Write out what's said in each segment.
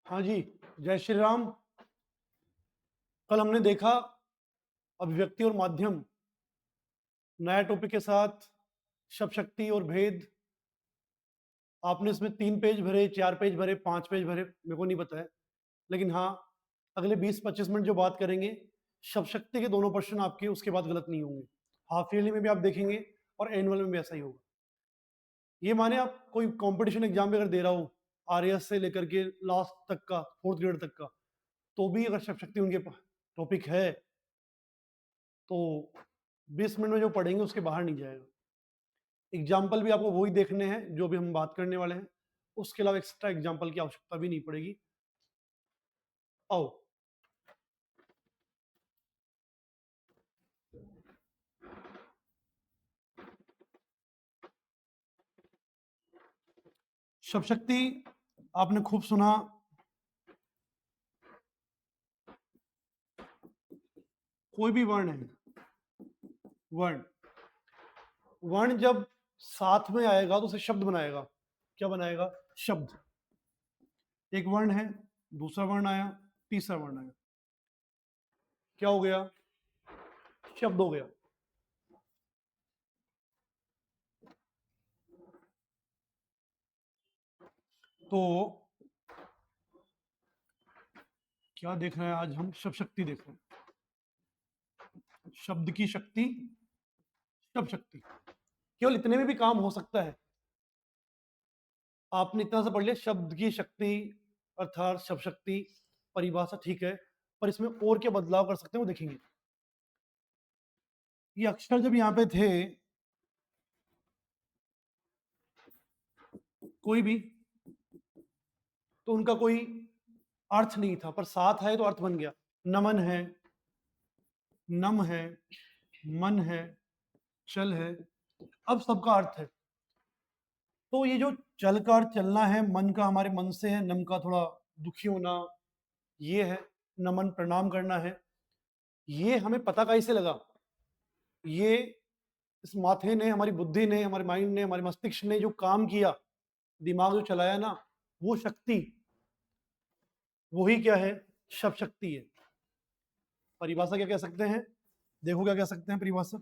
हाँ जी, जय श्री राम। कल हमने देखा अभिव्यक्ति और माध्यम, नया टॉपिक के साथ शब्द शक्ति और भेद। आपने इसमें 3 पेज भरे, 4 पेज भरे, 5 पेज भरे, मेरे को नहीं पता है। लेकिन हाँ, अगले 20-25 मिनट जो बात करेंगे, शब्द शक्ति के दोनों प्रश्न आपके उसके बाद गलत नहीं होंगे। हाफ ईयरली में भी आप देखेंगे और एनुअल में भी ऐसा ही होगा। ये माने आप कोई कंपटीशन एग्जाम भी अगर दे रहा हो, आरएएस से लेकर के लास्ट तक का, 4th ग्रेड तक का, तो भी अगर शब्द शक्ति उनके टॉपिक है तो 20 मिनट में जो पढ़ेंगे उसके बाहर नहीं जाएगा। एग्जाम्पल भी आपको वही देखने हैं जो भी हम बात करने वाले हैं, उसके अलावा एक्स्ट्रा एग्जाम्पल की आवश्यकता भी नहीं पड़ेगी। आओ, शब्द शक्ति आपने खूब सुना। कोई भी वर्ण है, वर्ण वर्ण जब साथ में आएगा तो उसे शब्द बनाएगा। क्या बनाएगा? शब्द। एक वर्ण है, दूसरा वर्ण आया, तीसरा वर्ण आया, क्या हो गया? शब्द हो गया। तो क्या देख रहे हैं आज हम? शब्द शक्ति देख रहे हैं। शब्द की शक्ति, शब्द शक्ति। केवल इतने में भी काम हो सकता है। आपने इतना सा पढ़ लिया, शब्द की शक्ति अर्थात शब्द शक्ति परिभाषा ठीक है, पर इसमें और क्या बदलाव कर सकते हैं वो देखेंगे। ये अक्षर जब यहां पे थे कोई भी, तो उनका कोई अर्थ नहीं था, पर साथ आए तो अर्थ बन गया। नमन है, नम है, मन है, चल है, अब सबका अर्थ है। तो ये जो चल का अर्थ चलना है, मन का हमारे मन से है, नम का थोड़ा दुखी होना ये है, नमन प्रणाम करना है। ये हमें पता कैसे लगा? ये इस माथे ने, हमारी बुद्धि ने, हमारे माइंड ने, हमारे मस्तिष्क ने जो काम किया, दिमाग जो चलाया ना, वो शक्ति, वही क्या है? शब्द शक्ति है। परिभाषा क्या कह सकते हैं? देखो क्या कह सकते हैं परिभाषा।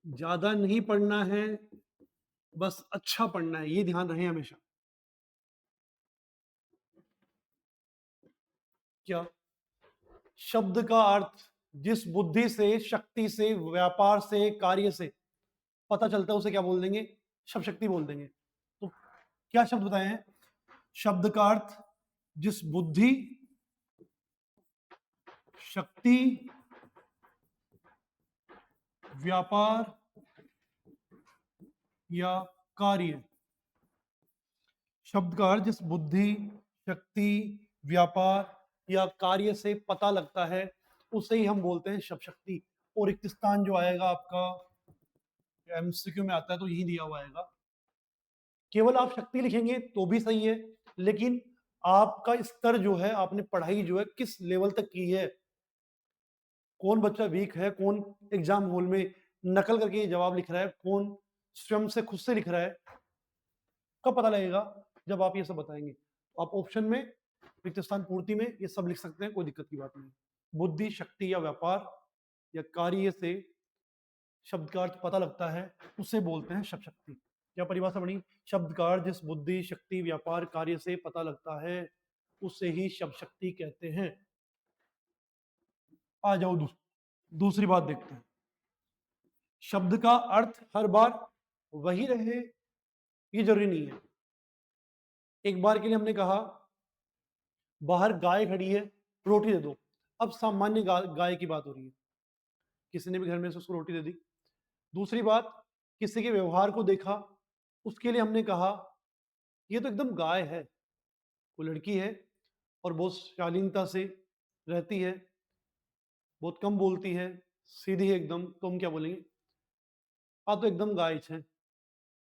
ज्यादा नहीं पढ़ना है, बस अच्छा पढ़ना है, ये ध्यान रहे हमेशा। क्या? शब्द का अर्थ जिस बुद्धि से, शक्ति से, व्यापार से, कार्य से पता चलता है उसे क्या बोल देंगे? शब्द शक्ति बोल देंगे। तो क्या शब्द बताए हैं? शब्द का अर्थ जिस बुद्धि, शक्ति, व्यापार या कार्य। शब्द का अर्थ जिस बुद्धि, शक्ति, व्यापार या कार्य से पता लगता है उसे ही हम बोलते हैं शब्द शक्ति। और रिक्त स्थान जो आएगा आपका एमसीक्यू में आता है तो यही दिया हुआ आएगा। केवल आप शक्ति लिखेंगे तो भी सही है, लेकिन आपका स्तर जो है, आपने पढ़ाई जो है किस लेवल तक की है, कौन बच्चा वीक है, कौन एग्जाम हॉल में नकल करके ये जवाब लिख रहा है, कौन स्वयं से खुद से लिख रहा है, कब पता लगेगा? जब आप ये सब बताएंगे। आप ऑप्शन में रिक्त स्थान पूर्ति में ये सब लिख सकते हैं, कोई दिक्कत की बात नहीं। बुद्धि, शक्ति या व्यापार या कार्य से शब्द का अर्थ पता लगता है उसे बोलते हैं शब्द शक्ति। क्या परिभाषा बनी? शब्द का अर्थ जिस बुद्धि, शक्ति, व्यापार, कार्य से पता लगता है उसे ही शब्द शक्ति कहते हैं। आ जाओ दूसरी बात देखते हैं। शब्द का अर्थ हर बार वही रहे ये जरूरी नहीं है। एक बार के लिए हमने कहा बाहर गाय खड़ी है, रोटी दे दो। अब सामान्य गाय की बात हो रही है, किसी ने भी घर में से उसको रोटी दे दी। दूसरी बात, किसी के व्यवहार को देखा, उसके लिए हमने कहा ये तो एकदम गाय है, वो लड़की है और बहुत शालीनता से रहती है, बहुत कम बोलती है, सीधी है एकदम, तो हम क्या बोलेंगे? हाँ तो एकदम गाय है,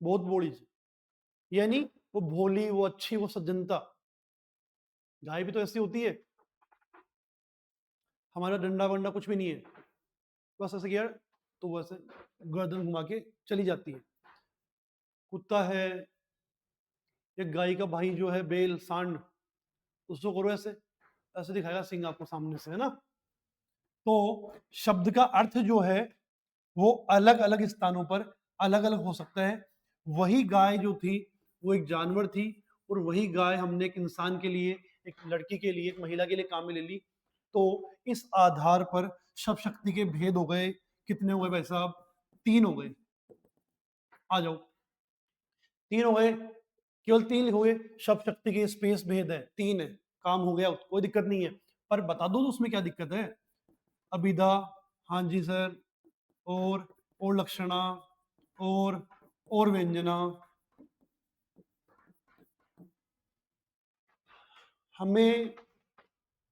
बहुत बोली है, यानी वो भोली, वो अच्छी, वो सज्जनता। गाय भी तो ऐसी होती है, हमारा डंडा वंडा कुछ भी नहीं है, बस ऐसे किया तो वैसे गर्दन घुमा के चली जाती है। कुत्ता है, एक गाय का भाई जो है बेल सांड, उसको करो ऐसे, ऐसे दिखाएगा सिंह आपको सामने से, है ना। तो शब्द का अर्थ जो है वो अलग अलग स्थानों पर अलग अलग हो सकता है। वही गाय जो थी वो एक जानवर थी, और वही गाय हमने एक इंसान के लिए, एक लड़की के लिए, एक महिला के लिए काम में ले ली। तो इस आधार पर शब्द शक्ति के भेद हो गए। कितने हो गए भाई साहब? 3 हो गए। आ जाओ, 3 हो गए, केवल 3 लिखोगे। शब्द शक्ति के स्पेस भेद है, 3 है, काम हो गया, कोई दिक्कत नहीं है। पर बता दो तो उसमें क्या दिक्कत है? अभिधा, हाँ जी सर, और लक्षणा, और व्यंजना। हमें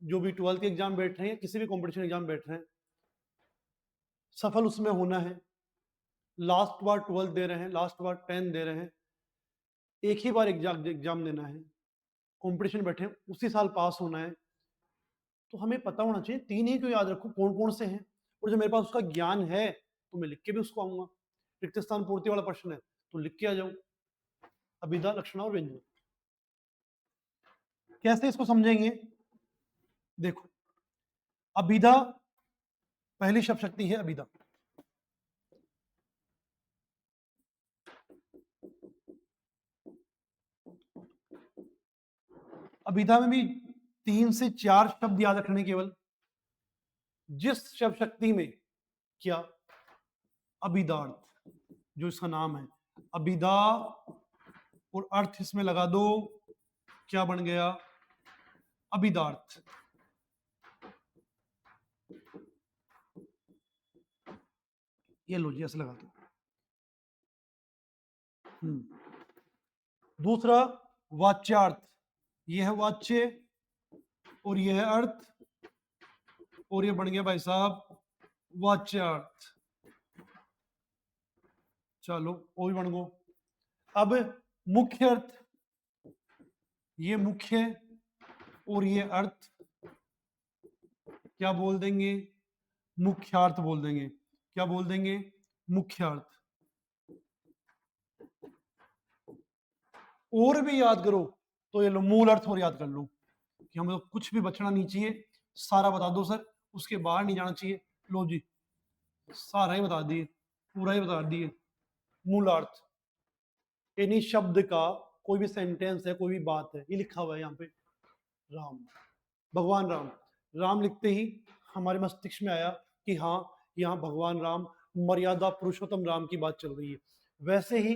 जो भी 12th के एग्जाम बैठ रहे हैं, किसी भी कंपटीशन एग्जाम बैठ रहे हैं, सफल उसमें होना है। लास्ट बार 12th दे रहे हैं, लास्ट बार 10 दे रहे हैं, एक ही बार एग्जाम देना है। कंपटीशन बैठे हैं, उसी साल पास होना है। तो हमें पता होना चाहिए 3 ही क्यों याद रखो, कौन कौन से हैं। और जब मेरे पास उसका ज्ञान है तो मैं लिख के भी उसको आऊंगा। रिक्त स्थान पूर्ति वाला प्रश्न है तो लिख के आ जाऊं, अभिधा, लक्षणा और व्यंजन। कैसे इसको समझेंगे? देखो, अभिधा पहली शब्द शक्ति है, अभिधा। अभिधा में भी 3 से 4 शब्द याद रखने केवल। जिस शब्द शक्ति में क्या अभिधार्थ, जो इसका नाम है अभिधा, और अर्थ इसमें लगा दो, क्या बन गया? अभिधार्थ। ये लो जी, ऐसे लगा दो। दूसरा वाच्यार्थ, ये है वाच्य और ये है अर्थ, और ये बन गया भाई साहब वाच्यार्थ। चलो वो भी बन गो। अब मुख्य अर्थ, ये मुख्य और ये अर्थ क्या बोल देंगे? मुख्यार्थ बोल देंगे। क्या बोल देंगे? मुख्यार्थ। और भी याद करो तो ये लो मूल अर्थ, और याद कर लो कि हमें तो कुछ भी बचना नहीं चाहिए, सारा बता दो सर, उसके बाहर नहीं जाना चाहिए। लो जी, सारा ही बता दिए, पूरा ही बता दिए। मूलार्थ यानी शब्द का कोई भी सेंटेंस है, कोई भी बात है, ये लिखा हुआ है यहाँ पे राम, भगवान राम। राम लिखते ही हमारे मस्तिष्क में आया कि हाँ, यहाँ भगवान राम, मर्यादा पुरुषोत्तम राम की बात चल रही है। वैसे ही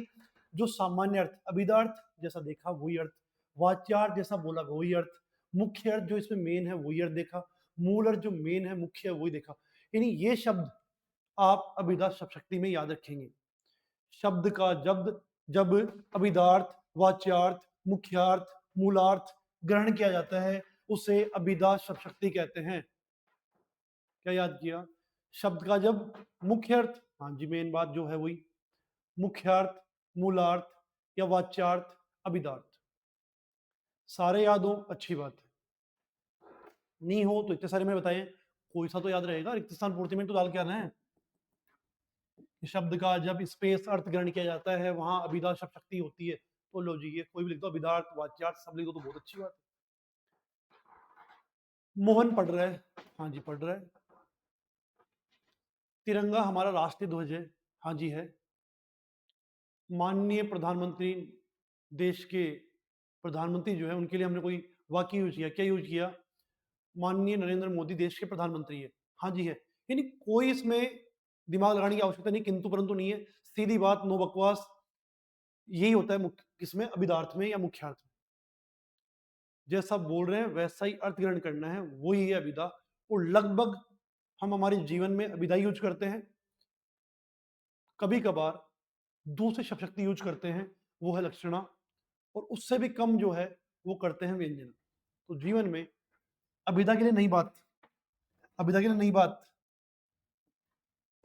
जो सामान्य अर्थ, अभिधार्थ जैसा देखा वही अर्थ, वाच्यार्थ जैसा बोला वही अर्थ, मुख्य अर्थ जो इसमें मेन है वही अर्थ देखा, मूल अर्थ जो मेन है मुख्य है वही देखा। यानी ये शब्द आप अभिधा शब्द शक्ति में याद रखेंगे। शब्द का जब जब अभिधार्थ, वाच्यार्थ, मुख्यार्थ, मूलार्थ ग्रहण किया जाता है उसे अभिधा शब्द शक्ति कहते हैं। क्या याद किया? शब्द का जब मुख्य अर्थ, हाँ जी मेन बात जो है वही, मुख्यार्थ, मूलार्थ या वाच्यार्थ, अभिधार्थ, सारे याद हो अच्छी बात है, नहीं हो तो इतने सारे में बताएं, कोई सा तो याद रहेगा। रिक्त स्थान पूर्ति में तो डाल के आना है। शब्द का जब स्पेस अर्थ ग्रहण किया जाता है वहां अभिधा शब्द शक्ति होती है। तो लो जी, ये कोई भी लिख दो, अभिधार्थ, वाच्यार्थ सब लिख दो तो बहुत अच्छी बात है। मोहन पढ़ रहा है, हाँ जी पढ़ रहा है। तिरंगा हमारा राष्ट्रीय ध्वज है, हाँ जी है। माननीय प्रधानमंत्री, देश के प्रधानमंत्री जो है उनके लिए हमने कोई वाक्य यूज किया, क्या यूज किया? माननीय नरेंद्र मोदी देश के प्रधानमंत्री है, हाँ जी है। यानी कोई इसमें दिमाग लगाने की आवश्यकता नहीं, किंतु परंतु नहीं है, सीधी बात, नो बकवास। यही होता है मुख्य किसमें, अभिधार्थ में या मुख्यार्थ में। जैसा बोल रहे हैं वैसा ही अर्थ ग्रहण करना है, वही है अभिधा। और लगभग हम हमारे जीवन में अभिधा यूज करते हैं, कभी कभार दूसरे शब्द शक्ति यूज करते हैं, वो है लक्षणा, और उससे भी कम जो है वो करते हैं व्यंजना। तो जीवन में अभिधा के लिए नई बात, अभिधा के लिए नई बात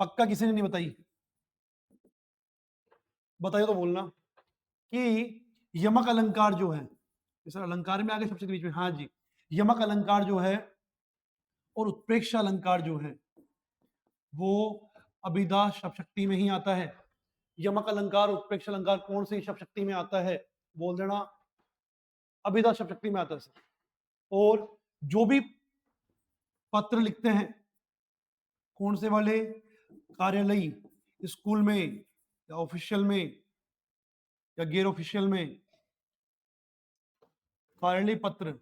पक्का किसी ने नहीं बताई, बताइए तो बोलना, कि यमक अलंकार जो है, सर अलंकार में आगे सबसे बीच में, हाँ जी, यमक अलंकार जो है और उत्प्रेक्षा अलंकार जो है वो अभिधा शब्द शक्ति में ही आता है। यमक अलंकार उत्प्रेक्ष अलंकार कौन सी शब्द शक्ति में आता है? बोल देना, अभिधा शब्द शक्ति में आता है सर। और जो भी पत्र लिखते हैं कौन से वाले, कार्यालयी, स्कूल में या ऑफिशियल में या गैर ऑफिशियल में, कार्यालय पत्र,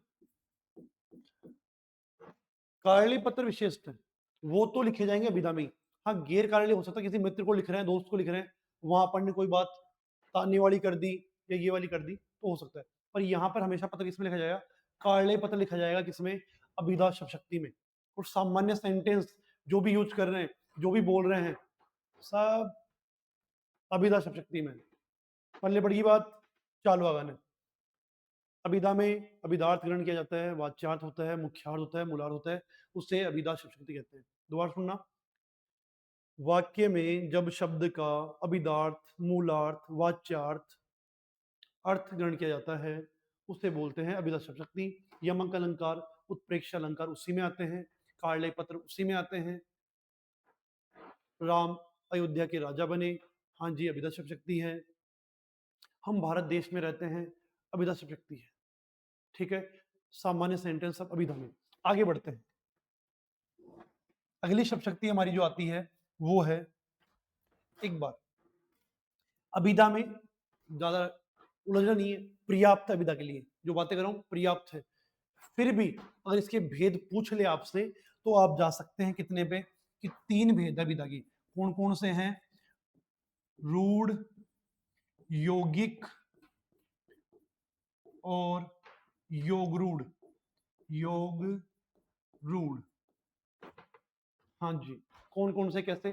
कार्यालय पत्र विशेषत वो तो लिखे जाएंगे अभिधा में ही। हाँ, गैर कार्यालय हो सकता है, किसी मित्र को लिख रहे हैं, दोस्त को लिख रहे हैं, वहां अपन ने कोई बात ताने वाली कर दी या ये वाली कर दी तो हो सकता है, पर यहाँ पर हमेशा पत्र किसमें लिखा जाएगा? कार्यालय पत्र लिखा जाएगा। किसमें? अभिधा शब्द शक्ति में। और सामान्य सेंटेंस जो भी यूज कर रहे हैं, जो भी बोल रहे हैं, सब अभिधा शब्द शक्ति में। पल्ले पड़ गई बात, चालू आगाने। अभिधा में अभिधार्थ ग्रहण किया जाता है, वाच्यार्थ होता है, मुख्यार्थ होता है, मूलार्थ होता है, उससे अभिधा शब्द शक्ति कहते हैं। दोबारा सुनना, वाक्य में जब शब्द का अभिधार्थ, मूलार्थ, वाच्यार्थ, अर्थ ग्रहण किया जाता है उसे बोलते हैं अभिधा शब्द शक्ति। यमक अलंकार, उत्प्रेक्ष अलंकार उसी में आते हैं, कार्यालय पत्र उसी में आते हैं। राम अयोध्या के राजा बने, हाँ जी अभिधा शब्द शक्ति है। हम भारत देश में रहते हैं, अभिधा शब्द शक्ति है। ठीक है, सामान्य सेंटेंस सब अभिधा में। आगे बढ़ते हैं। अगली शब्द शक्ति हमारी जो आती है वो है, एक बार अभिधा में ज्यादा उलझना नहीं है, पर्याप्त अभिधा के लिए जो बातें कर रहा हूं पर्याप्त है। फिर भी अगर इसके भेद पूछ ले आपसे तो आप जा सकते हैं कितने पे, कि 3 भेद अभिधा की। कौन कौन से हैं? रूढ़, यौगिक और योग रूढ़। योग रूढ़, हाँ जी। कौन कौन से कैसे?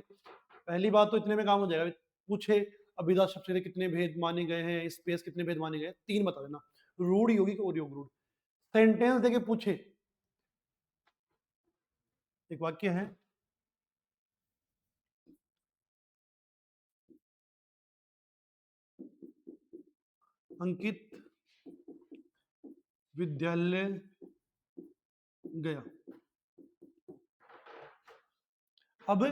पहली बात तो इतने में काम हो जाएगा, पूछे अभिधा शब्द से कितने भेद माने गए हैं, स्पेस कितने भेद माने गए हैं, 3 बता देना, रूढ़, यौगिक और योग रूढ़। सेंटेंस देके पूछे, एक वाक्य है, अंकित विद्यालय गया। अब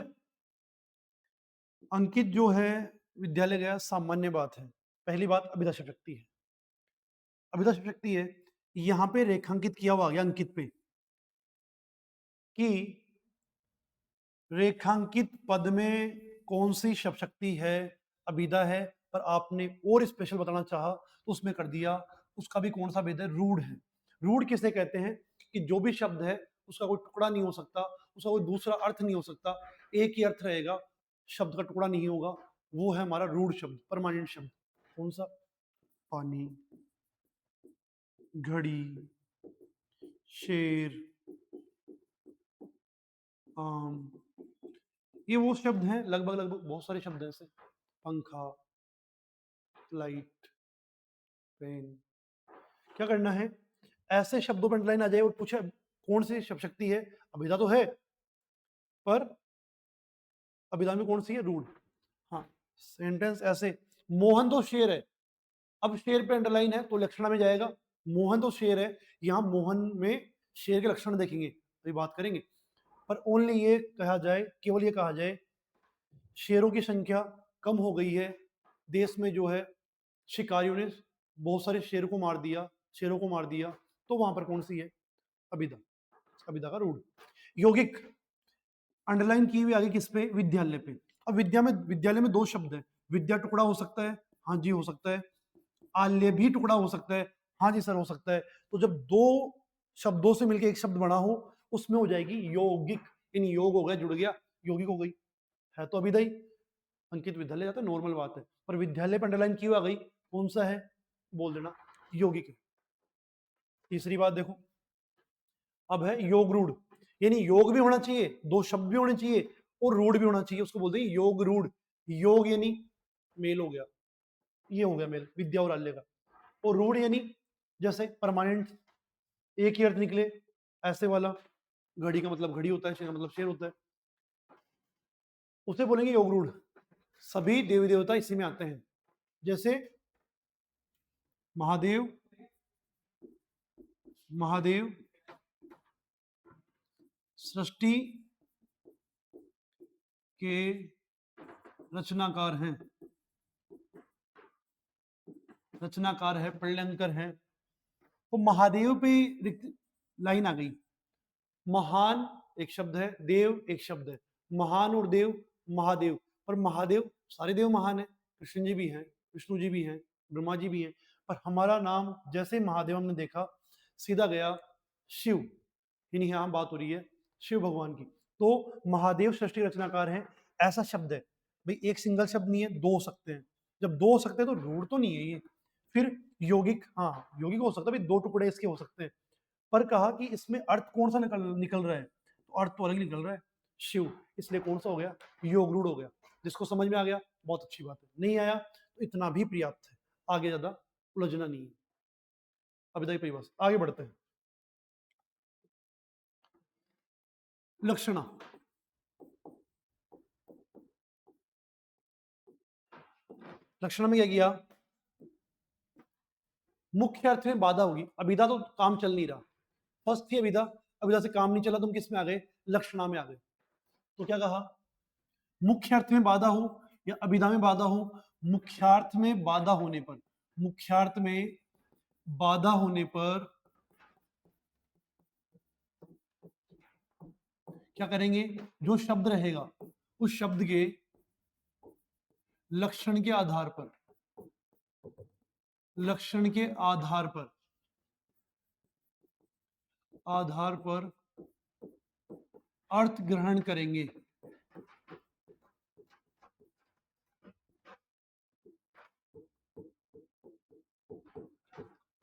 अंकित जो है विद्यालय गया, सामान्य बात है। पहली बात अभिधा शब्द शक्ति है, अभिधा शब्द शक्ति है। यहां पे रेखांकित किया हुआ आ गया अंकित पे, कि रेखांकित पद में कौन सी शब्द शक्ति है, अभिधा है। पर आपने और स्पेशल बताना चाहा तो उसमें कर दिया, उसका भी कौन सा भेद है? रूढ़ है। रूढ़ किसे कहते हैं? कि जो भी शब्द है उसका कोई टुकड़ा नहीं हो सकता, उसका कोई दूसरा अर्थ नहीं हो सकता, एक ही अर्थ रहेगा, शब्द का टुकड़ा नहीं होगा, वो है हमारा रूढ़ शब्द, परमानेंट शब्द। कौन सा? पानी, घड़ी, शेर, आम, ये वो शब्द हैं, लगभग लगभग बहुत सारे शब्द हैं ऐसे, पंखा, लाइट, पेन। क्या करना है? ऐसे शब्दों पर अंडरलाइन आ जाए और पूछे कौन सी शब्द शक्ति है, अभिधा तो है पर अभिधा में कौन सी है? रूढ़। हाँ, सेंटेंस ऐसे, मोहन तो शेर है, अब शेर पे अंडरलाइन है तो लक्षण में जाएगा, मोहन तो शेर है, यहां मोहन में शेर के लक्षण देखेंगे तो ये बात करेंगे। पर ओनली ये कहा जाए, केवल ये कहा जाए शेरों की संख्या कम हो गई है देश में, जो है शिकारियों ने बहुत सारे शेरों को मार दिया, शेरों को मार दिया, तो वहां पर कौन सी है? अभिधा, अभिधा का रूढ़। यौगिक अंडरलाइन की हुई आगे किस पे? विद्यालय पे। अब विद्यालय में 2 शब्द है, विद्या टुकड़ा हो सकता है, हाँ जी हो सकता है, आल्य भी टुकड़ा हो सकता है, हाँ जी सर हो सकता है। तो जब 2 शब्दों से मिलकर एक शब्द बना हो उसमें हो जाएगी यौगिक, इन योग हो गया, जुड़ गया, यौगिक हो गई, है तो अभिधा ही। अंकित विद्यालय जाता है, नॉर्मल बात है, पर विद्यालय पर अंडरलाइन की हुई आ गई, कौन सा है? बोल देना, यौगिक है। तीसरी बात देखो, अब है योग रूढ़, यानी योग भी होना चाहिए, 2 शब्द भी होने चाहिए और रूढ़ भी होना चाहिए, उसको बोलते हैं योग रूढ़। योग यानी मेल हो गया, ये हो गया मेल विद्या और आल्य का, और रूढ़ यानी जैसे परमानेंट, एक ही अर्थ निकले, ऐसे वाला, घड़ी का मतलब घड़ी होता है, शेर का मतलब शेर होता है, उसे बोलेंगे योग रूढ़। सभी देवी देवता इसी में आते हैं, जैसे महादेव, महादेव सृष्टि के रचनाकार हैं, रचनाकार है, प्रलयंकर है। तो महादेव पे लाइन आ गई। महान एक शब्द है, देव एक शब्द है। महान और देव, महादेव। पर महादेव, सारे देव महान है, कृष्ण जी भी हैं, विष्णु जी भी हैं, ब्रह्मा जी भी हैं। पर हमारा नाम जैसे महादेव हमने देखा, सीधा गया शिव, यानी यहाँ बात हो रही है शिव भगवान की। तो महादेव सृष्टि रचनाकार है, ऐसा शब्द है भाई, एक सिंगल शब्द नहीं है, दो हो सकते हैं। जब दो हो सकते हैं तो रूढ़ तो नहीं है ये। फिर यौगिक, हाँ यौगिक हो सकता है भाई, दो टुकड़े इसके हो सकते हैं। पर कहा कि इसमें अर्थ कौन सा निकल रहा है, तो अर्थ तो अलग निकल रहा है, शिव। इसलिए कौन सा हो गया, योग रूढ़ हो गया। जिसको समझ में आ गया बहुत अच्छी बात है, नहीं आया तो इतना भी पर्याप्त है, आगे ज्यादा उलझना नहीं है। अभी तक परिभाषा, आगे बढ़ते हैं। लक्षणा, लक्षण में क्या किया, मुख्य अर्थ में बाधा होगी। अभिधा तो काम चल नहीं रहा, फर्स्ट थी अभिधा, अभिधा से काम नहीं चला, तुम किस में आ गए, लक्षणा में आ गए। तो क्या कहा, मुख्य अर्थ में बाधा हो या अभिधा में बाधा हो, मुख्यार्थ में बाधा होने पर, मुख्यार्थ में बाधा होने पर क्या करेंगे, जो शब्द रहेगा उस शब्द के लक्षण के आधार पर, लक्षण के आधार पर अर्थ ग्रहण करेंगे।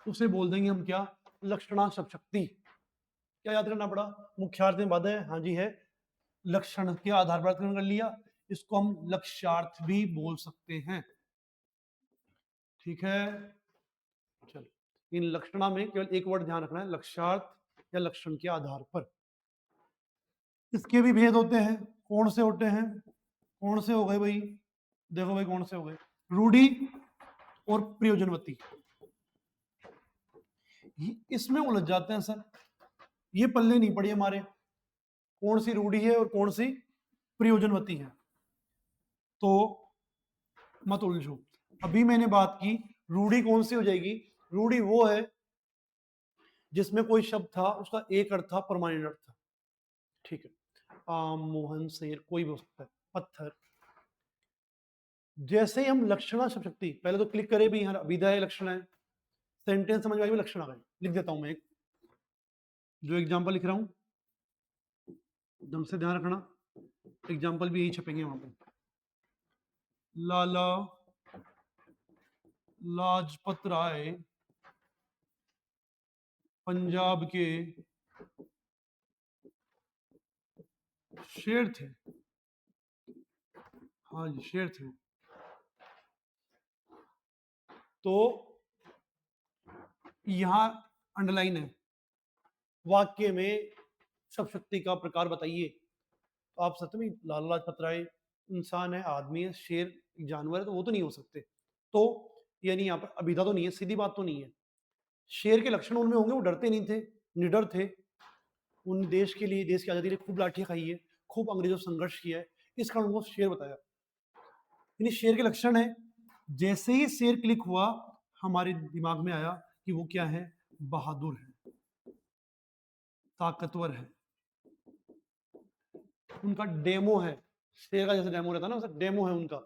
उसे बोल देंगे हम क्या, लक्षणा शब्द शक्ति। क्या याद करना पड़ा, मुख्यार्थ में बाधा है, हाँ जी है, लक्षण के आधार पर अर्थ ग्रहण कर लिया, इसको हम लक्ष्यार्थ भी बोल सकते हैं। ठीक है, चलो इन लक्षणा में केवल एक वर्ड ध्यान रखना है, लक्ष्यार्थ या लक्षण के आधार पर। इसके भी भेद होते हैं, कौन से होते हैं, कौन से हो गए भाई, देखो भाई कौन से हो गए, रूढ़ी और प्रयोजनवती। इसमें उलझ जाते हैं सर, ये पल्ले नहीं पड़ी हमारे, कौन सी रूढ़ी है और कौन सी प्रयोजनवती है, तो मत उलझो। अभी मैंने बात की, रूढ़ी कौन सी हो जाएगी, रूढ़ी वो है जिसमें कोई शब्द था, उसका एक अर्थ था, परमानेंट अर्थ था। ठीक है, आम, मोहन, शेर, कोई भी हो सकता है, पत्थर। जैसे ही हम लक्षणा शब्द शक्ति, पहले तो क्लिक करें भी, यहाँ अभिधा है, लक्षण है, सेंटेंस समझ में आई, लक्षण आ गए। लिख देता हूं मैं एक, जो एग्जांपल लिख रहा हूं ढंग से ध्यान रखना, एग्जांपल भी यही छपेंगे वहां पे। लाला लाजपत राय पंजाब के शेर थे, हाँ जी शेर थे। तो यहां अंडरलाइन है, वाक्य में शब्द शक्ति का प्रकार बताइए। तो आप सच में लाला लाजपत राय इंसान है, आदमी है, शेर जानवर है, तो वो तो नहीं हो सकते। तो यानी यहाँ पर अभिधा तो नहीं है, सीधी बात तो नहीं है। शेर के लक्षण उनमें होंगे, वो डरते नहीं थे, निडर थे, उन देश के लिए, देश की आजादी के लिए खूब लाठियां खाई है, खूब अंग्रेजों से संघर्ष किया है, इस कारण उनको शेर बताया। यानी शेर के लक्षण है। जैसे ही शेर क्लिक हुआ, हमारे दिमाग में आया कि वो क्या है, बहादुर है, ताकतवर है, उनका डेमो है, शेर का जैसे डेमो रहता है ना, वैसे डेमो है उनका।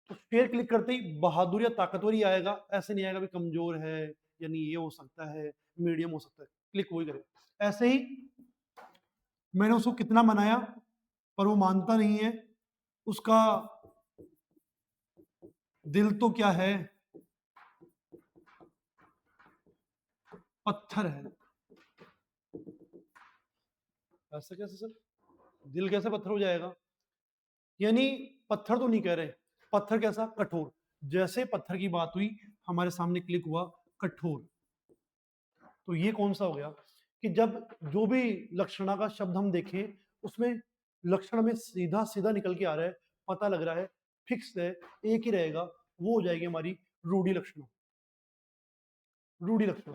तो शेर क्लिक करते ही बहादुर या ताकतवर ही आएगा, ऐसे नहीं आएगा भी कमजोर है, यानी ये हो सकता है, मीडियम हो सकता है, क्लिक वही करेगा। ऐसे ही मैंने उसको कितना मनाया, पर वो मानता नहीं है, उसका दिल तो क्या है, पत्थर है। ऐसा कैसे सर, दिल कैसे पत्थर हो जाएगा, यानी पत्थर तो नहीं कह रहे, पत्थर कैसा, कठोर। जैसे पत्थर की बात हुई, हमारे सामने क्लिक हुआ कठोर। तो ये कौन सा हो गया कि जब जो भी लक्षणा का शब्द हम देखें, उसमें लक्षण में सीधा सीधा निकल के आ रहा है, पता लग रहा है, फिक्स है, एक ही रहेगा, वो हो जाएगी हमारी रूढ़ी लक्षण। रूढ़ी लक्षण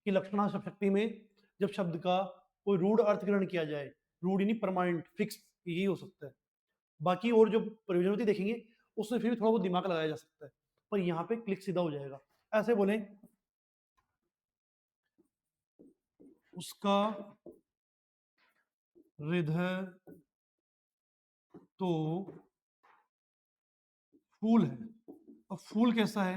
की लक्षणा शब्द शक्ति में जब शब्द का कोई रूढ़ अर्थ ग्रहण किया जाए, रूढ़ नहीं परमानेंट फिक्स, यही हो सकता है। बाकी और जो प्रयोजनवती देखेंगे उसमें फिर भी थोड़ा बहुत दिमाग लगाया जा सकता है, पर यहाँ पे क्लिक सीधा हो जाएगा। ऐसे बोले उसका हृदय तो फूल है। अब फूल कैसा है?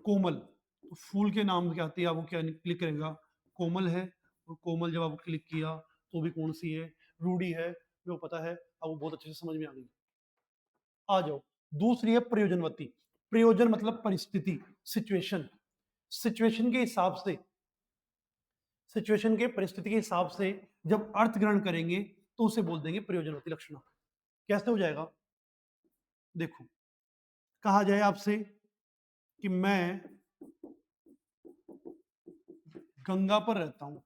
कोमल। तो फूल के नाम क्या आती है, आपको क्या क्लिक करेगा? कोमल है। और कोमल जब आपको क्लिक किया तो भी कौन सी है? रूढ़ी है, जो पता है, आपको बहुत अच्छे से समझ में आ गई। आ जाओ, दूसरी है प्रयोजनवती। प्रयोजन मतलब परिस्थिति, सिचुएशन। सिचुएशन के हिसाब से, सिचुएशन के परिस्थिति के हिसाब से जब अर्थ ग्रहण करेंगे तो उसे बोल देंगे प्रयोजनवती लक्षण। कैसे हो जाएगा? देखो, कहा जाए आपसे कि मैं गंगा पर रहता हूं,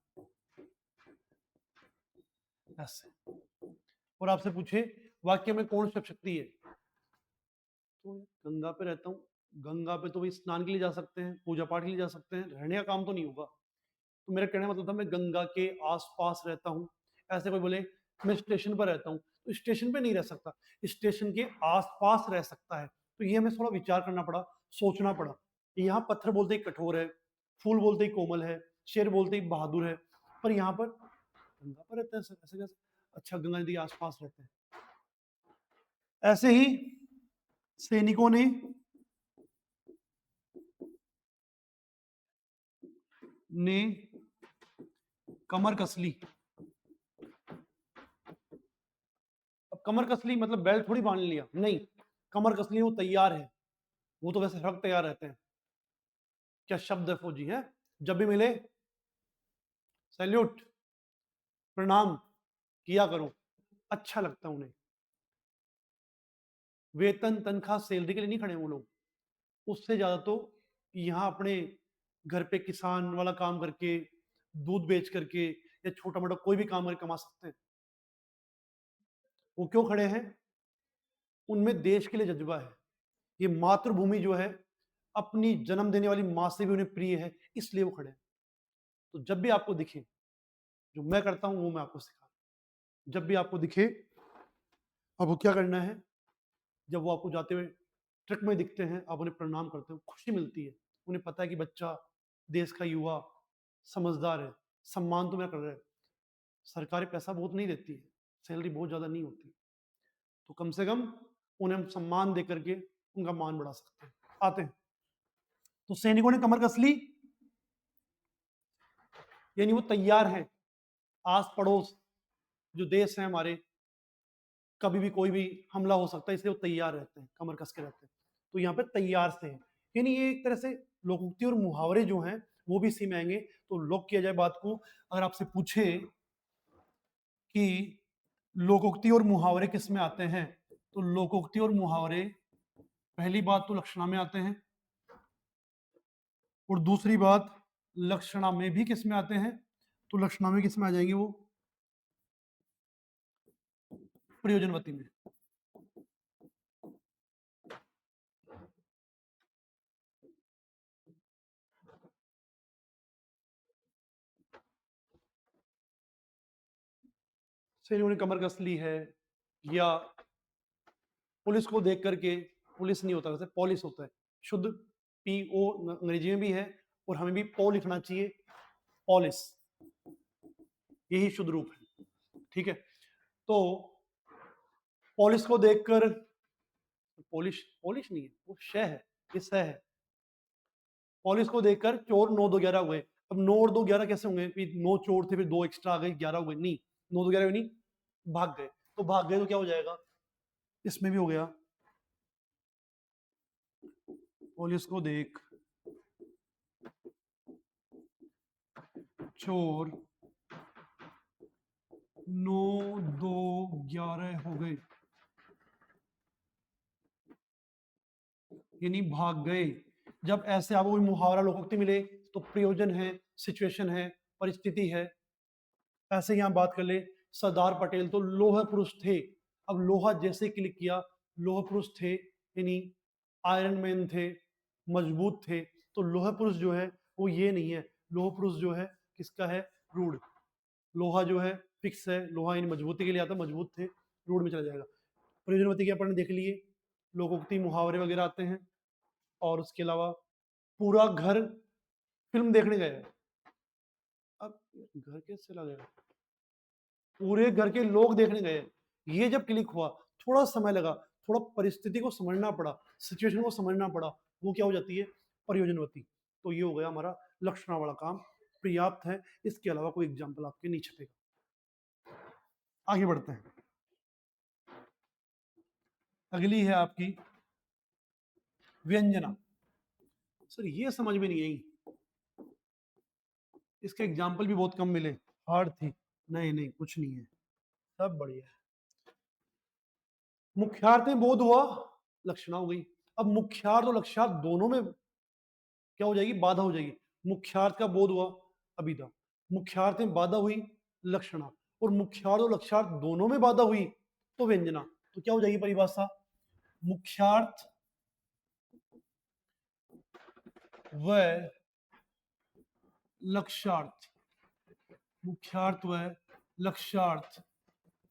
ऐसे, और आपसे पूछे वाक्य में कौन सी शक्ति है, तो गंगा पे रहता हूँ। गंगा पे तो भाई स्नान के लिए जा सकते हैं, पूजा पाठ के लिए जा सकते हैं, रहने का काम तो नहीं होगा। तो मेरा कहने का मतलब था मैं गंगा के आसपास रहता हूँ। ऐसे कोई बोले मैं स्टेशन पर रहता हूँ, तो स्टेशन पे नहीं रह सकता, स्टेशन के आसपास रह सकता है। तो ये हमें थोड़ा विचार करना पड़ा, सोचना पड़ा। यहाँ पत्थर बोलते ही कठोर है, फूल बोलते ही कोमल है, शेर बोलते ही बहादुर है, पर यहाँ पर गंगा पर रहते हैं सर, ऐसे कैसे? अच्छा, गंगा नदी के आसपास रहते हैं। ऐसे ही सैनिकों ने कमर कस ली। अब कमर कस ली मतलब बेल्ट थोड़ी बांध लिया, नहीं, कमर कस ली, वो तैयार है। वो तो वैसे हर तैयार रहते हैं। क्या शब्द है फौजी है, जब भी मिले सैल्यूट, प्रणाम किया करो, अच्छा लगता है उन्हें। वेतन तनख्वाह सैलरी के लिए नहीं खड़े वो लोग, उससे ज्यादा तो यहाँ अपने घर पे किसान वाला काम करके, दूध बेच करके, या छोटा मोटा कोई भी काम करके कमा सकते हैं। वो क्यों खड़े हैं? उनमें देश के लिए जज्बा है। ये मातृभूमि जो है अपनी जन्म देने वाली माँ से भी उन्हें प्रिय है, इसलिए वो खड़े हैं। तो जब भी आपको दिखे, जो मैं करता हूं वो मैं आपको सिखा, जब भी आपको दिखे आपको क्या करना है? जब वो आपको जाते हुए ट्रक में दिखते हैं, आप उन्हें प्रणाम करते हो, खुशी मिलती है। उन्हें पता है कि बच्चा देश का युवा समझदार है, सम्मान तो मैं कर रहा है। सरकारें पैसा बहुत नहीं देती है, सैलरी बहुत ज्यादा नहीं होती, तो कम से कम उन्हें हम सम्मान दे करके उनका मान बढ़ा सकते हैं। आते हैं, तो सैनिकों ने कमर कस ली, यानी वो तैयार हैं। आस पड़ोस जो देश है हमारे, कभी भी कोई भी हमला हो सकता है, इसलिए वो तैयार रहते हैं, कमर कस के रहते हैं। तो यहाँ पे तैयार से है, यानी ये एक तरह से लोकोक्ति और मुहावरे जो हैं वो भी इसी में आएंगे। तो लोक किया जाए बात को, अगर आपसे पूछे कि लोकोक्ति और मुहावरे किस में आते हैं, तो लोकोक्ति और मुहावरे पहली बात तो लक्षणा में आते हैं, और दूसरी बात लक्षणा में भी किस में आते हैं, तो लक्षणा में किस में आ जाएंगे? वो प्रयोजनवती में। सैनिकों ने कमर कस ली है, या पुलिस को देख करके, पुलिस नहीं होता वैसे पॉलिस होता है, शुद्ध पी ओ अंग्रेजी में भी है, और हमें भी पो लिखना चाहिए, पॉलिस, यही शुद्ध रूप है। ठीक है, तो पॉलिस को देखकर, पॉलिश पॉलिश नहीं है, वो शह है, ये सह है। पॉलिस को देखकर चोर 9 2 11 हुए। अब 9 और 2 11 कैसे होंगे? 9 चोर थे, फिर 2 एक्स्ट्रा आ गए, 11 हुए, नहीं, 9 2 11 नहीं, भाग गए। तो भाग गए तो क्या हो जाएगा? इसमें भी हो गया, पुलिस को देख चोर 9 2 11 हो गए, यानी भाग गए। जब ऐसे आपको कोई मुहावरा लोकोक्ति मिले तो प्रयोजन है, सिचुएशन है, परिस्थिति है। ऐसे ही हम बात कर ले, सरदार पटेल तो लोह पुरुष थे। अब लोहा जैसे क्लिक किया, लोह पुरुष थे, यानी आयरन मैन थे, मजबूत थे। तो लोह पुरुष जो है वो ये नहीं है, लोह पुरुष जो है किसका है? रूढ़। लोहा जो है फिक्स है, लोहा यानी मजबूती के लिए आता, मजबूत थे, रूढ़ में चला जाएगा। प्रयोजनवती के अपन ने देख लिए, लोकोक्ति मुहावरे वगैरह आते हैं। और उसके अलावा पूरा घर फिल्म देखने गए। अब घर कैसे चला गया? पूरे घर के लोग देखने गए। ये जब क्लिक हुआ, थोड़ा समय लगा, थोड़ा परिस्थिति को समझना पड़ा, सिचुएशन को समझना पड़ा, वो क्या हो जाती है? प्रयोजनवती। तो ये हो गया हमारा लक्षणा वाला काम, पर्याप्त है। इसके अलावा कोई एग्जाम्पल आपके नहीं छपेगा। आगे बढ़ते हैं। अगली है आपकी व्यंजना। सर ये समझ में नहीं आई, इसके एग्जाम्पल भी बहुत कम मिले, हार्ड थी। नहीं नहीं, कुछ नहीं है, सब बढ़िया है। मुख्यार्थ में बोध हुआ, लक्षणा हो गई। अब मुख्यार्थ और लक्ष्यार्थ दोनों में क्या हो जाएगी? बाधा हो जाएगी। मुख्यार्थ का बोध हुआ, अभिधा। मुख्यार्थ में बाधा हुई, लक्षणा। और मुख्यार्थ और लक्ष्यार्थ दोनों में बाधा हुई तो व्यंजना। तो क्या हो जाएगी परिभाषा? मुख्यार्थ व लक्ष्यार्थ, मुख्यार्थ व लक्ष्यार्थ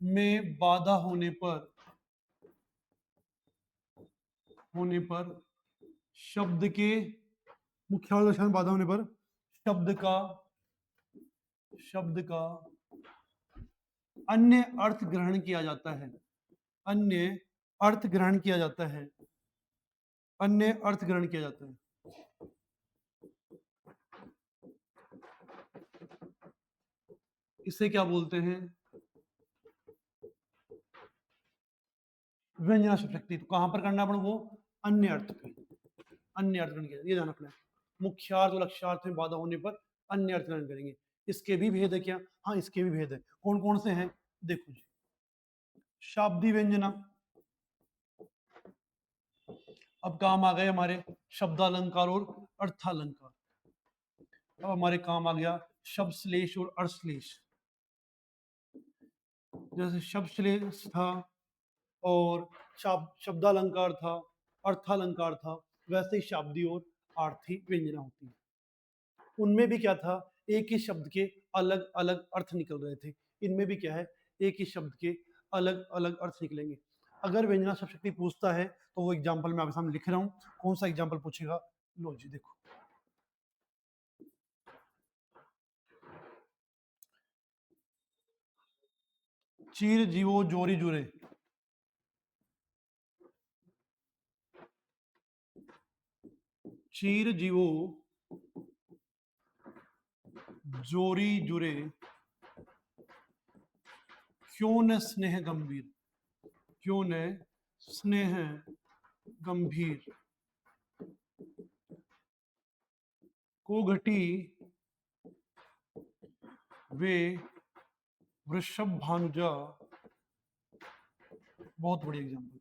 में बाधा होने पर शब्द के, मुख्यार्थ लक्षण में बाधा होने पर शब्द का अन्य अर्थ ग्रहण किया जाता है। अन्य अर्थ ग्रहण किया जाता है। अन्य अर्थ ग्रहण किया जाता है। इसे क्या बोलते हैं? व्यंजना शक्ति। तो कहां पर करना अपन वो? अन्य अर्थ पे। अन्य अर्थ ग्रहण किया, ये ध्यान रखना है। मुख्यार्थ और लक्ष्यार्थ में बाधा होने पर अन्य अर्थ ग्रहण करेंगे। इसके भी भेद है क्या? हाँ, इसके भी भेद है। कौन कौन से हैं? देखो जी, शाब्दी व्यंजना। अब काम आ गए हमारे शब्दालंकार और अर्थालंकार। अब हमारे काम आ गया शब्द श्लेष और अर्थ श्लेष। जैसे शब्द श्लेष था और शब्दालंकार था, अर्थालंकार था, वैसे ही शाब्दी और आर्थी व्यंजना होती है। उनमें भी क्या था? एक ही शब्द के अलग अलग अर्थ निकल रहे थे। इनमें भी क्या है? एक ही शब्द के अलग अलग अर्थ निकलेंगे। अगर व्यंजना शब्द शक्ति पूछता है तो वो एग्जाम्पल मैं आपके सामने लिख रहा हूं। कौन सा एग्जाम्पल पूछेगा? लो जी देखो, चीर जीवो जोरी जुरे। चीर जीवो जोरी जुरे, क्यों न स्नेह गंभीर। क्यों न स्नेह गंभीर को घटी वे वृषभ भानुजा। बहुत बढ़िया एग्जाम्पल है।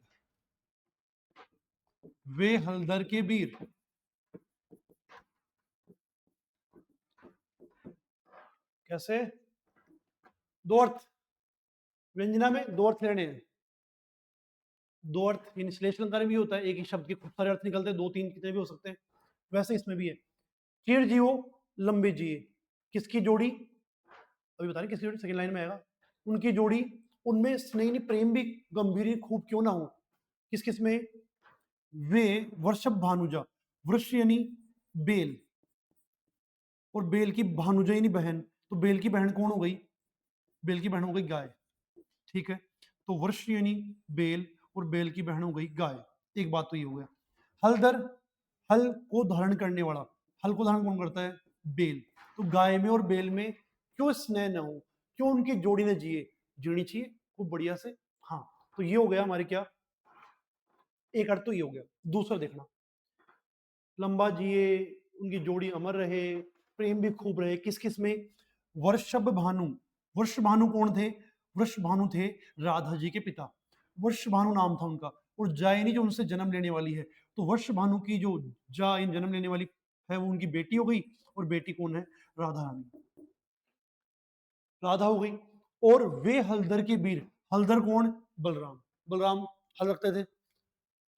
वे हलधर के वीर। कैसे? दो अर्थ, व्यंजना में दो अर्थ लेने हैं। दो अर्थ इन श्लेष अलंकार में भी होता है, एक ही शब्द के खूब सारे अर्थ निकलते हैं, दो तीन कितने भी हो सकते हैं। वैसे इसमें भी है। चिर जियो लंबे जिए, किसकी जोड़ी? अभी बता रहे किसकी जोड़ी, सेकंड लाइन में आएगा। उनकी जोड़ी, उनमें स्नेह प्रेम भी गंभीर खूब क्यों ना हो। किस किस में? वे वर्षभ भानुजा, वृक्ष यानी बेल, और बेल की भानुजा यानी बहन। तो बेल की बहन कौन हो गई? बेल की बहन हो गई गाय। ठीक है, तो वृक्ष यानी बेल और बेल की बहन हो गई गाय। एक बात तो ये हो गया। हलदर, हल को धारण करने वाला। हल को धारण कौन करता है? बेल। तो गाय में और बेल में क्यों स्नेह न हो, क्यों उनकी जोड़ी न जिए? जीनी चाहिए खूब बढ़िया से। हाँ, तो ये हो गया हमारे क्या, एक अर्थ तो ये हो गया। दूसरा देखना, लंबा जिए, उनकी जोड़ी अमर रहे, प्रेम भी खूब रहे। किस किस में? वर्षभ भानु। वर्ष भानु कौन थे? वृष भानु थे राधा जी के पिता। वर्ष भानु नाम था उनका। और जायनी जो उनसे जन्म लेने वाली है, तो वर्ष भानु की जो जायन जन्म लेने वाली है वो उनकी बेटी हो गई। और बेटी कौन है? राधा रानी, राधा हो गई। और वे हलधर के वीर। हलधर कौन? बलराम। बलराम हल रखते थे,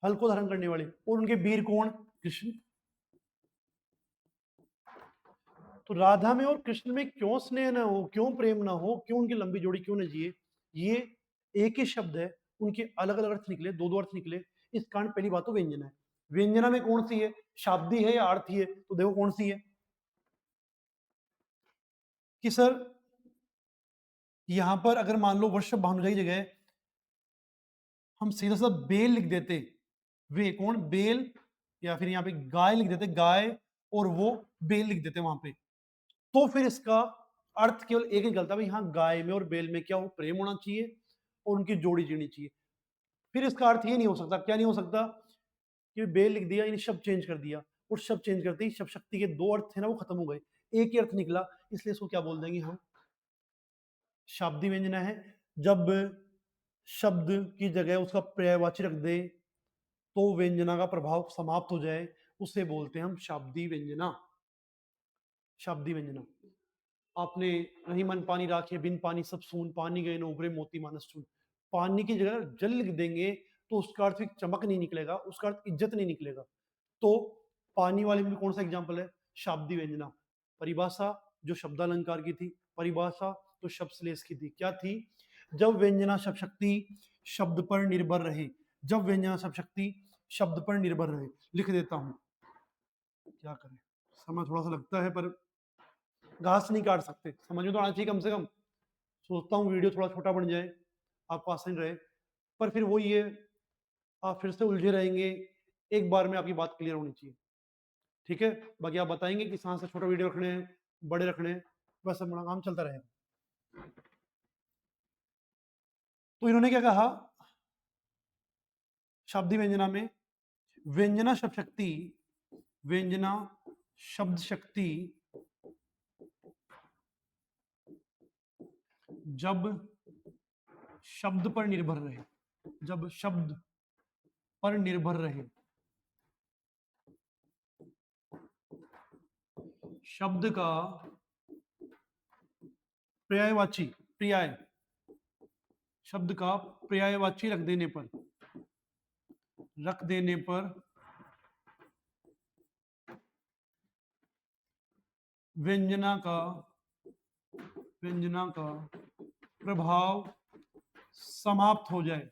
हल को धारण करने वाले। और उनके वीर कौन? कृष्ण। तो राधा में और कृष्ण में क्यों स्नेह ना हो, क्यों प्रेम ना हो, क्यों उनकी लंबी जोड़ी क्यों न जिए? ये एक ही शब्द है उनके अलग अलग अर्थ निकले, दो दो अर्थ निकले। इस कारण पहली बात तो व्यंजना है। व्यंजना में कौन सी है, शाब्दी है या आर्थी है? तो देखो कौन सी है कि सर यहां पर अगर मान लो वर्ष भानुजा की जगह हम सीधा सा बेल लिख देते, वे कौन, बेल, या फिर यहाँ पे गाय लिख देते, गाय, और वो बेल लिख देते वहां पे, तो फिर इसका अर्थ केवल एक निकलता है, भाई हाँ गाय में और बेल में क्या हो, प्रेम होना चाहिए और उनकी जोड़ी जीनी चाहिए। फिर इसका अर्थ ये नहीं हो सकता, क्या नहीं हो सकता, कि बेल लिख दिया यानी शब्द चेंज कर दिया, और शब्द चेंज करते ही शब्द शक्ति के दो अर्थ थे ना वो खत्म हो गए, एक ही अर्थ निकला, इसलिए इसको क्या बोल देंगे हम, शाब्दी व्यंजना है। जब शब्द की जगह उसका पर्यायवाची रख दे तो व्यंजना का प्रभाव समाप्त हो जाए, उसे बोलते हैं हम शाब्दी व्यंजना। शाब्दी व्यंजना, आपने नहीं मन पानी राखे बिन पानी सब सून, पानी गए न उभरे मोती मानस चून। पानी की जगह जल लिख देंगे तो उसका अर्थ चमक नहीं निकलेगा, उसका अर्थ इज्जत नहीं निकलेगा। तो पानी वाले में कौन सा एग्जाम्पल है, शाब्दी व्यंजना। परिभाषा जो शब्दालंकार की थी, परिभाषा तो शब्द श्लेष की थी, क्या थी, जब व्यंजना शब्द शक्ति शब्द पर निर्भर रहे, जब व्यंजना शब्द शक्ति शब्द पर निर्भर रहे। लिख देता हूं, क्या करें, समय थोड़ा सा लगता है पर घास नहीं काट सकते, समझ में तो आना चाहिए कम से कम। सोचता हूँ वीडियो थोड़ा छोटा बन जाए, आपको आसान रहे, पर फिर वो ये आप फिर से उलझे रहेंगे, एक बार में आपकी बात क्लियर होनी चाहिए, ठीक है। बाकी आप बताएंगे कि कहाँ से छोटा वीडियो रखने हैं, बड़े रखने हैं, बस अपना काम चलता रहेगा। तो इन्होंने क्या कहा, शाब्दी व्यंजना में व्यंजना शब्द शक्ति, व्यंजना शब्द शक्ति जब शब्द पर निर्भर रहे, जब शब्द पर निर्भर रहे, शब्द का पर्यायवाची, पर्याय, शब्द का पर्यायवाची रख देने पर, रख देने पर व्यंजना का, व्यंजना का प्रभाव समाप्त हो जाए,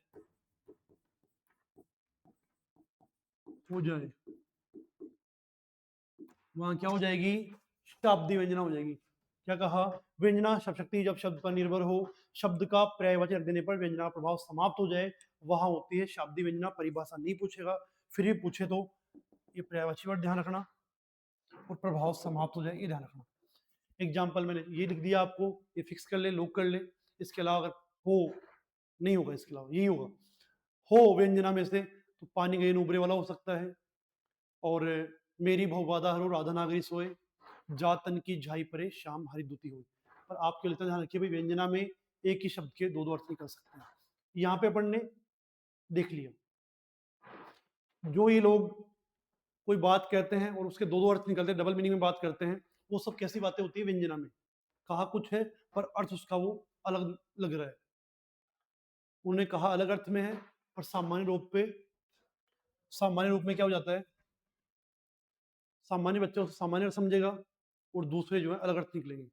हो जाए, वहां क्या हो जाएगी, शाब्दी व्यंजना हो जाएगी। क्या कहा, व्यंजना शब्द शक्ति जब शब्द पर निर्भर हो, शब्द का पर्यायवाची रख देने पर व्यंजना का प्रभाव समाप्त हो जाए, वहां होती है शाब्दी व्यंजना। परिभाषा नहीं पूछेगा, फिर भी पूछे तो ये पर्यायवाची वर्ड ध्यान रखना और प्रभाव समाप्त हो जाए ये ध्यान रखना। एग्जाम्पल मैंने ये लिख दिया आपको, ये फिक्स कर ले, लोग कर ले। इसके अलावा अगर हो नहीं होगा, इसके अलावा यही होगा, हो व्यंजना में से तो पानी गए उबरे वाला हो सकता है, और मेरी भवबाधा हरो राधा नागरी सोए, जातन की झाई परे शाम हरि दुती हो। पर आपके लिए ध्यान रखिए भाई व्यंजना में एक ही शब्द के दो दो अर्थ निकल सकते हैं। यहाँ पे अपन ने देख लिया, जो ये लोग कोई बात कहते हैं और उसके दो दो अर्थ निकलते हैं, डबल मीनिंग में बात करते हैं, वो सब कैसी बातें होती है व्यंजना में, कहा कुछ है पर अर्थ उसका वो अलग लग रहा है। उन्हें कहा अलग अर्थ में है पर सामान्य रूप पे, सामान्य रूप में क्या हो जाता है, सामान्य बच्चा उसे सामान्य अर्थ समझेगा और दूसरे जो है अलग अर्थ निकलेंगे।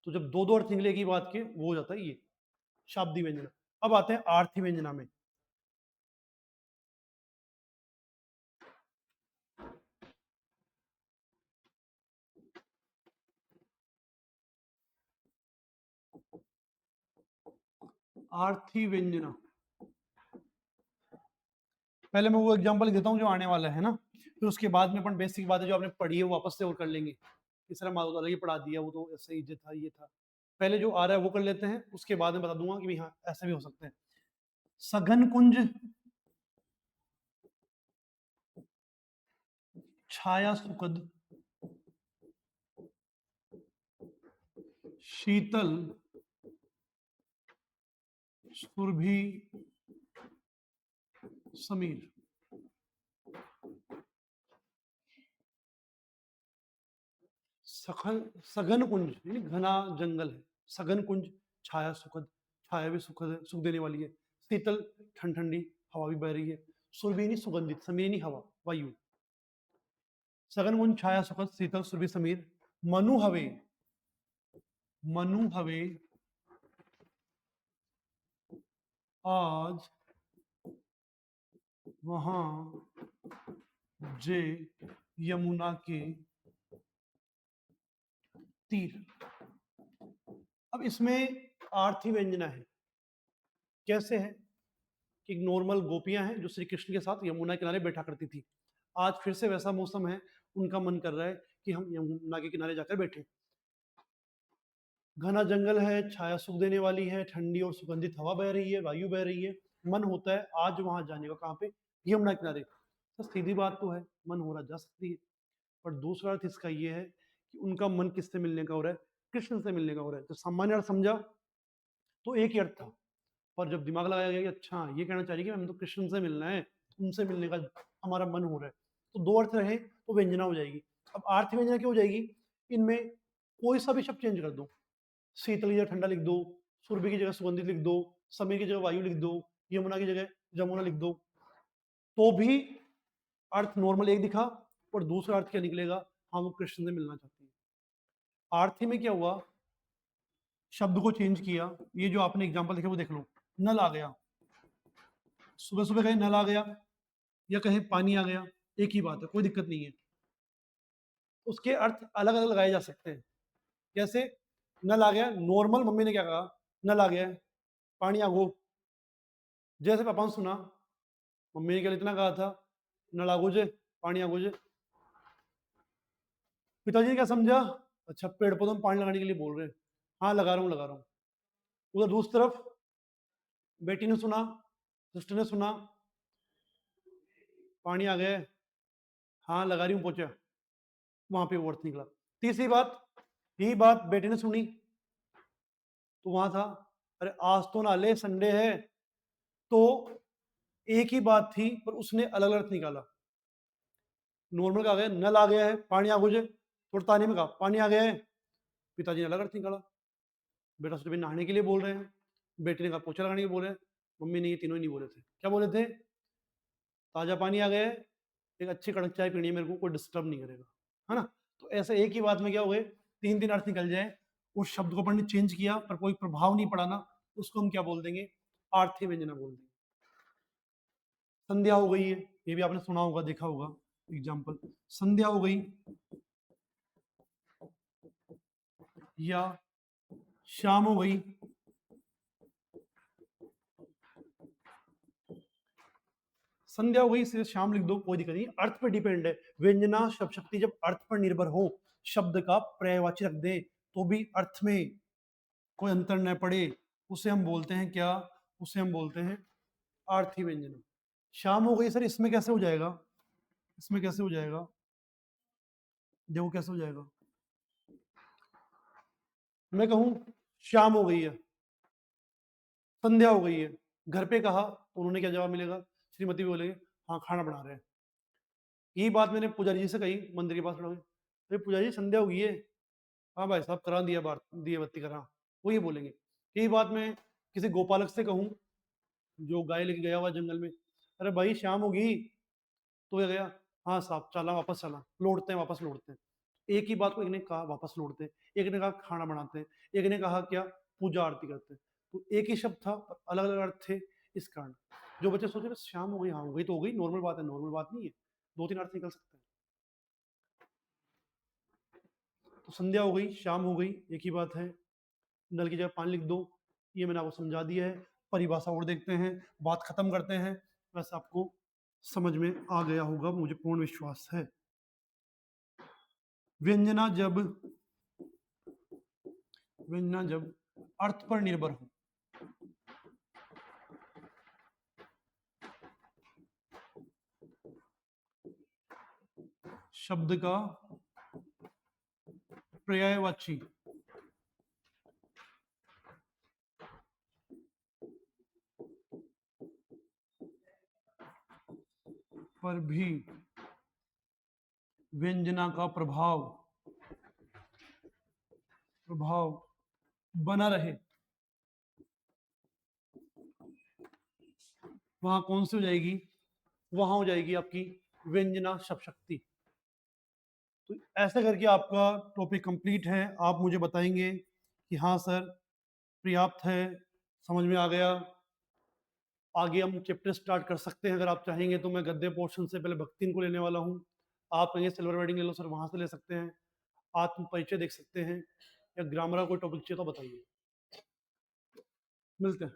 तो जब दो दो अर्थ निकले एक ही बात के, वो हो जाता है ये शाब्दी व्यंजना। अब आते हैं आर्थी व्यंजना में। आर्थी व्यंजना, पहले मैं वो एग्जांपल देता हूँ जो आने वाला है ना, फिर उसके बाद में अपन बेसिक बातें जो आपने पढ़ी है वो वापस से और कर लेंगे। इस तरह माधव अलग ही पढ़ा दिया, वो तो ऐसे ही था, ये था। पहले जो आ रहा है वो कर लेते हैं, उसके बाद में बता दूंगा कि हाँ ऐसा भी हो सकता है। सघन कुंज छाया सुखद शीतल सुरभि समीर। सखन, सघन कुंज यानी घना जंगल है, सघन कुंज छाया सुखद, छाया भी सुखद है, सुख देने वाली है, शीतल ठंड ठंडी हवा भी बह रही है, सुरभि यानी सुगंधित, समीर यानी हवा वायु। सघन कुंज छाया सुखद शीतल सुरभि समीर, मनु हवे, मनु हवे आज वहां जे यमुना के तीर। अब इसमें आर्थी व्यंजना है। कैसे है कि नॉर्मल गोपियां हैं जो श्री कृष्ण के साथ यमुना किनारे बैठा करती थी। आज फिर से वैसा मौसम है, उनका मन कर रहा है कि हम यमुना के किनारे जाकर बैठे। घना जंगल है, छाया सुख देने वाली है, ठंडी और सुगंधित हवा बह रही है, वायु बह रही है। मन होता है आज वहां जाने का। कहाँ पे? यमुना किनारे। तो सीधी बात तो है, मन हो रहा जा सकती है। पर दूसरा अर्थ इसका ये है कि उनका मन किससे मिलने का हो रहा है? कृष्ण से मिलने का हो रहा है। तो सामान्य अर्थ समझा तो एक ही अर्थ था, पर जब दिमाग लगाया गया कि अच्छा ये कहना चाहिए कि हमें तो कृष्ण से मिलना है, उनसे मिलने का हमारा मन हो रहा है, तो दो अर्थ रहे तो व्यंजना हो जाएगी। अब आर्थ व्यंजना क्या हो जाएगी? इनमें कोई सा भी शब्द चेंज कर दो। शीतल की जगह ठंडा लिख दो, सुरभि की जगह सुगंधित लिख दो, समीर की जगह वायु लिख दो, यमुना की जगह जमुना लिख दो, तो भी अर्थ नॉर्मल एक दिखा, और दूसरा अर्थ क्या निकलेगा? हाँ वो कृष्ण से मिलना चाहती है। आरती में क्या हुआ? शब्द को चेंज किया। ये जो आपने एग्जांपल देखे वो देख लो। नल आ गया, सुबह सुबह कहीं नल आ गया या कहीं पानी आ गया, एक ही बात है, कोई दिक्कत नहीं है। उसके अर्थ अलग अलग लगाए जा सकते हैं। जैसे नल आ गया, नॉर्मल मम्मी ने क्या कहा? नल आ गया है, पानी आ गो। जैसे पापा ने सुना, मम्मी ने क्या इतना कहा था? नल आ गो जे, पानी आ गो जे। पिताजी ने क्या समझा? अच्छा पेड़ पौधों में पानी लगाने के लिए बोल रहे हैं, हाँ लगा रहा हूँ लगा रहा हूँ। उधर दूसरी तरफ बेटी ने सुना, सिस्टर ने सुना, पानी आ गया है, हाँ लगा रही हूँ पोछा। वहां पे वो अर्थ निकला। तीसरी बात, यही बात बेटे ने सुनी तो वहां था, अरे आज तो ना ले संडे है। तो एक ही बात थी पर उसने अलग अर्थ निकाला। नॉर्मल का आ गया, नल आ गया है, पानी आ गुजे, थोड़ा ताने में कहा पानी आ गया है, पिताजी ने अलग अर्थ निकाला। बेटा सोचे भाई नहाने के लिए बोल रहे हैं, बेटे ने कहा पोछा लगाने के लिए बोल रहे हैं। मम्मी ने ये तीनों ही नहीं बोले थे। क्या बोले थे? ताजा पानी आ गया है, एक अच्छी कड़क चाय पीनी है मेरे को, कोई डिस्टर्ब नहीं करेगा, है ना? तो ऐसे एक ही बात में क्या हो गए, तीन तीन अर्थ निकल जाए। उस शब्द को अपन ने चेंज किया पर कोई प्रभाव नहीं पड़ा ना, उसको हम क्या बोल देंगे? आर्थी व्यंजना बोल देंगे। संध्या हो गई है, ये भी आपने सुना होगा, देखा होगा एग्जाम्पल। संध्या हो गई या शाम हो गई। संध्या हो गई सिर्फ शाम लिख दो, कोई दिक्कत नहीं, अर्थ पे डिपेंड है। व्यंजना शब्द शक्ति जब अर्थ पर निर्भर हो, शब्द का पर्यायवाची रख दे तो भी अर्थ में कोई अंतर न पड़े, उसे हम बोलते हैं क्या? उसे हम बोलते हैं आर्थी व्यंजना। शाम हो गई सर, इसमें कैसे हो जाएगा? इसमें कैसे हो जाएगा? देखो कैसे हो जाएगा। मैं कहूं शाम हो गई है, संध्या हो गई है, घर पे कहा तो उन्होंने क्या जवाब मिलेगा? श्रीमती भी बोलेंगे हाँ खाना बना रहे हैं। यही बात मैंने पुजारी जी से कही, मंदिर के पास खड़ा हुए, अरे पुजारी जी संध्या हो गई है। हाँ भाई साहब करा दिया, बात दिए बत्ती करा। वो ये बोलेंगे। यही बात मैं किसी गोपालक से कहूँ जो गाय लेके गया हुआ जंगल में, अरे भाई शाम होगी, तो ये गया, हाँ साहब चला वापस चला, लौटते हैं वापस लौटते हैं। एक ही बात को एक ने कहा वापस लौटते हैं, एक ने कहा खाना बनाते हैं, एक ने कहा क्या पूजा आरती करते हैं। तो एक ही शब्द था, अलग अलग अर्थ थे। इस कारण जो बच्चे सोचे बस शाम हो गई, हाँ हो गई तो हो गई, नॉर्मल बात है, नॉर्मल बात नहीं है, दो तीन अर्थ निकल सकते हैं। तो संध्या हो गई, शाम हो गई, एक ही बात है। नल की जगह पानी लिख दो, ये मैंने आपको समझा दिया है। परिभाषा और देखते हैं, बात खत्म करते हैं। बस आपको समझ में आ गया होगा, मुझे पूर्ण विश्वास है। व्यंजना जब व्यंजना जब अर्थ पर निर्भर हो, शब्द का पर्यायवाची पर भी व्यंजना का प्रभाव प्रभाव बना रहे, वहां कौन सी हो जाएगी? वहां हो जाएगी आपकी व्यंजना शब्द शक्ति। तो ऐसा करके आपका टॉपिक कंप्लीट है। आप मुझे बताएंगे कि हाँ सर पर्याप्त है, समझ में आ गया, आगे हम चैप्टर स्टार्ट कर सकते हैं, अगर आप चाहेंगे तो मैं गद्य पोर्शन से पहले भक्तिन को लेने वाला हूँ। आप कहेंगे सिल्वर वेडिंग ले लो सर, वहां से ले सकते हैं। आत्म परिचय देख सकते हैं, या ग्रामर का कोई टॉपिक चाहिए तो बताइए। मिलते हैं।